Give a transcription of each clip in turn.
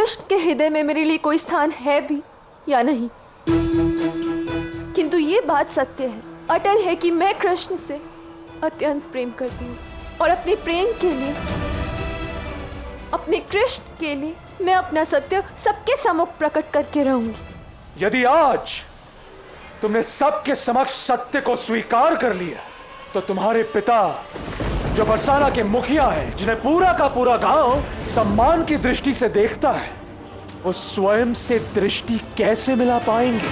कृष्ण के हृदय में मेरे लिए कोई स्थान है भी या नहीं, किंतु ये बात सत्य है, अटल है कि मैं कृष्ण से अत्यंत प्रेम करती हूँ और अपने प्रेम के लिए, अपने कृष्ण के लिए मैं अपना सत्य सबके सम्मुख प्रकट करके रहूंगी। यदि आज तुमने सबके समक्ष सत्य को स्वीकार कर लिया तो तुम्हारे पिता, जो बरसाना के मुखिया है, जिन्हें पूरा का पूरा गांव सम्मान की दृष्टि से देखता है, वो स्वयं से दृष्टि कैसे मिला पाएंगे?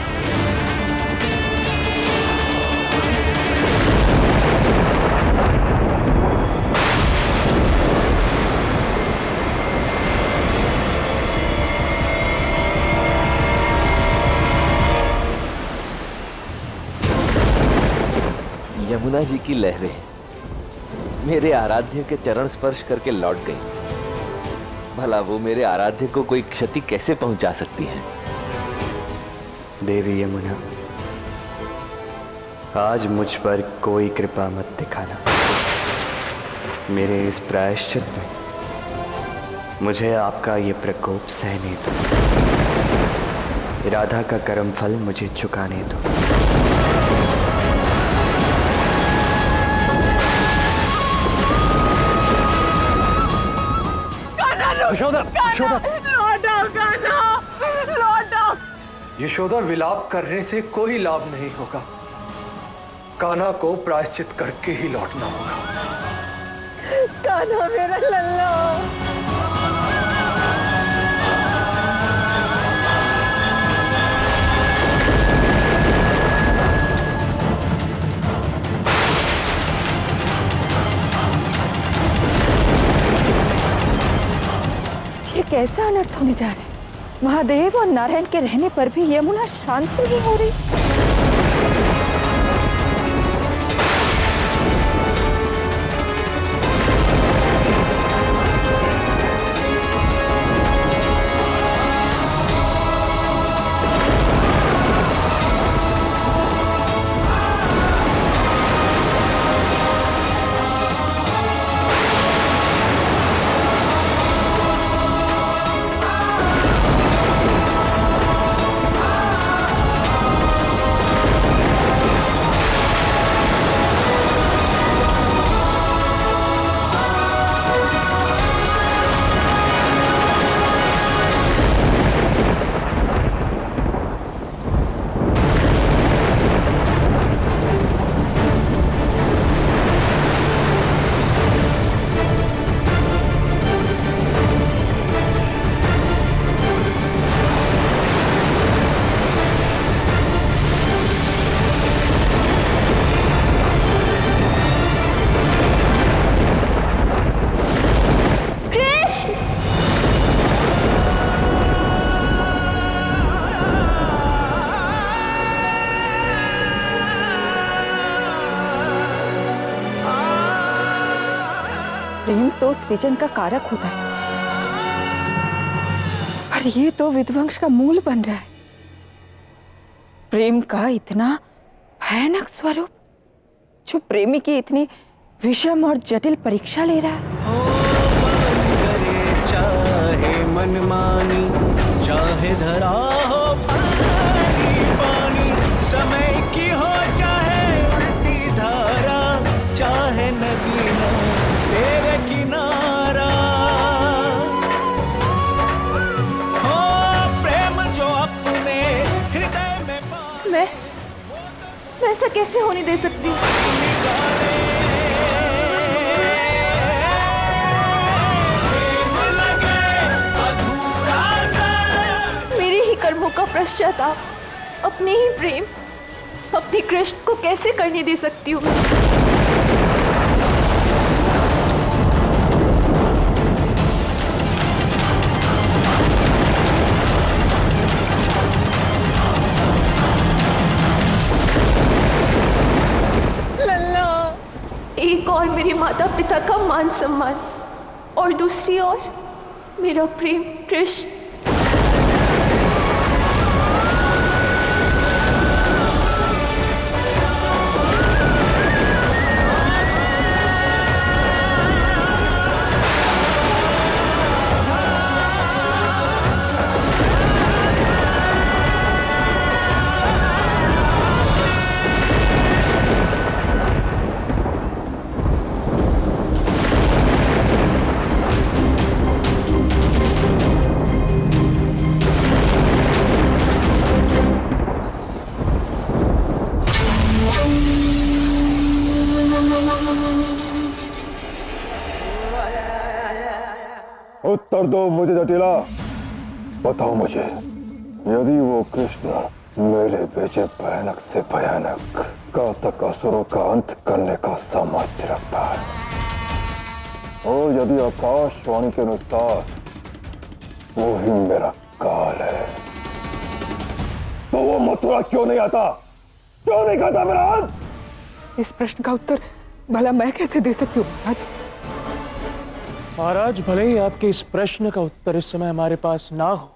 यमुना जी की लहरें मेरे आराध्य के चरण स्पर्श करके लौट गई। भला वो मेरे आराध्य को कोई क्षति कैसे पहुंचा सकती है? देवी यमुना, आज मुझ पर कोई कृपा मत दिखाना। मेरे इस प्रायश्चित में मुझे आपका ये प्रकोप सहने दो। राधा का कर्म फल मुझे चुकाने दो। यशोदा, यशोदा, लौटाओ। यशोदा, विलाप करने से कोई लाभ नहीं होगा। कान्हा को प्रायश्चित करके ही लौटना होगा। कान्हा मेरा लल्ला। ये कैसा अनर्थ होने जा रहा है? महादेव और नारायण के रहने पर भी यमुना शांत नहीं हो रही। प्रेम तो सृजन का कारक होता है, और ये तो विध्वंस का मूल बन रहा है। प्रेम का इतना भयानक स्वरूप, जो प्रेमी की इतनी विषम और जटिल परीक्षा ले रहा है। चाहे मनमानी, चाहे धरा हो पानी पानी, समय की हो चाहे उल्टी धारा, चाहे नदी हो तेरे किनारा, हो प्रेम जो अपने हृदय में मैं ऐसा कैसे होने दे सकती हूँ? मेरे ही कर्मों का पश्चाताप, अपने ही प्रेम, अपने कृष्ण को कैसे करने दे सकती हूँ? एक और मेरे माता पिता का मान सम्मान, और दूसरी ओर मेरा प्रेम कृष्ण। उत्तर दो मुझे जटिला। बताओ मुझे, यदि वो कृष्ण मेरे भेजे भयानक से भयानक घातक असुरों का अंत करने का सामर्थ्य रखता है, और यदि आकाशवाणी के अनुसार वो ही मेरा काल है, तो वो मथुरा क्यों नहीं आता? क्यों नहीं खाता मेरा अंत? इस प्रश्न का उत्तर भला मैं कैसे दे सकती हूँ महाराज? महाराज, भले ही आपके इस प्रश्न का उत्तर इस समय हमारे पास ना हो,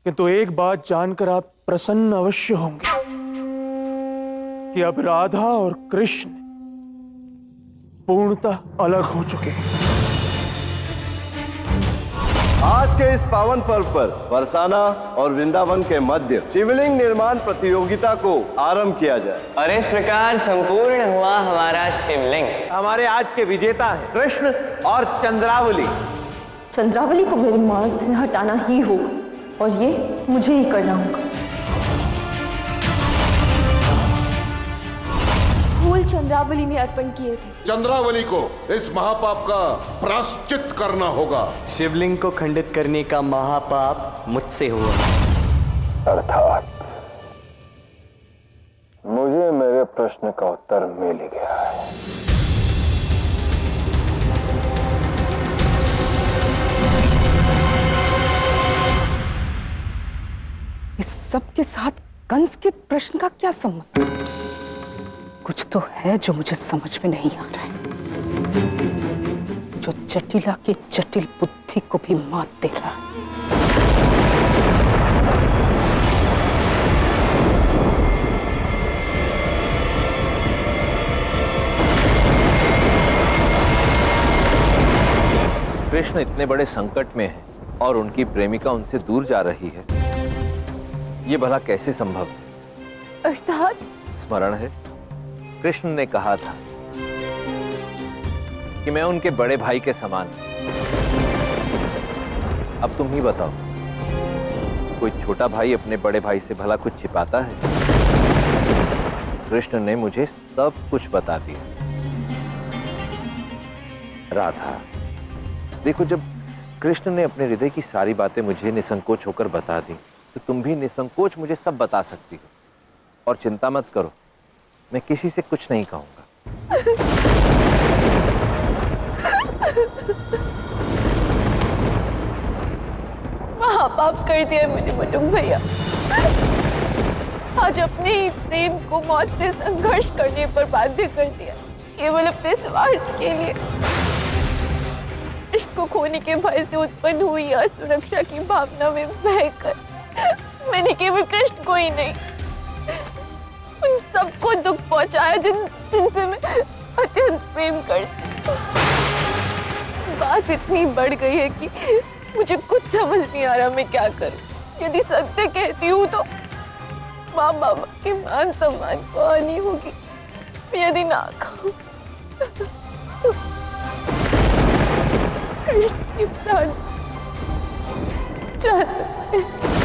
किंतु एक बात जानकर आप प्रसन्न अवश्य होंगे कि अब राधा और कृष्ण पूर्णतः अलग हो चुके हैं। आज के इस पावन पर्व पर बरसाना और वृंदावन के मध्य शिवलिंग निर्माण प्रतियोगिता को आरंभ किया जाए। और इस प्रकार संपूर्ण हुआ हमारा शिवलिंग। हमारे आज के विजेता हैं कृष्ण और चंद्रावली। चंद्रावली को मेरे मार्ग से हटाना ही होगा, और ये मुझे ही करना होगा। फूल चंद्रावली ने अर्पण किए थे। चंद्रावली को इस महापाप का प्रायश्चित करना होगा। शिवलिंग को खंडित करने का महापाप मुझसे हुआ। अर्थात मुझे मेरे प्रश्न का उत्तर मिल गया है। इस सब के साथ कंस के प्रश्न का क्या संबंध? कुछ तो है जो मुझे समझ में नहीं आ रहा है, जो जटिला की जटिल बुद्धि को भी मात दे रहा है। कृष्ण इतने बड़े संकट में है और उनकी प्रेमिका उनसे दूर जा रही है, ये भला कैसे संभव? अर्थात स्मरण है, कृष्ण ने कहा था कि मैं उनके बड़े भाई के समान हूं। अब तुम ही बताओ, कोई छोटा भाई अपने बड़े भाई से भला कुछ छिपाता है? कृष्ण ने मुझे सब कुछ बता दिया। राधा, देखो, जब कृष्ण ने अपने हृदय की सारी बातें मुझे निसंकोच होकर बता दी, तो तुम भी निसंकोच मुझे सब बता सकती हो। और चिंता मत करो, मैं किसी से कुछ नहीं कहूंगा। महापाप कर दिया मैंने बटुक भैया। आज अपने ही प्रेम को मौत से संघर्ष करने पर बाध्य कर दिया, केवल अपने स्वार्थ के लिए। इश्क को खोने के भय से उत्पन्न हुई असुरक्षा की भावना में बहकर मैंने केवल कृष्ण को ही नहीं, उन सबको दुख पहुंचाया जिनसे मैं अत्यंत प्रेम करती। बात इतनी बढ़ गई है कि मुझे कुछ समझ नहीं आ रहा मैं क्या करूं। यदि सत्य कहती हूँ तो माँ बाबा के मान सम्मान को हानि होगी, यदि ना कहूँ तो कृष्ण की प्राण जा सकते हैं।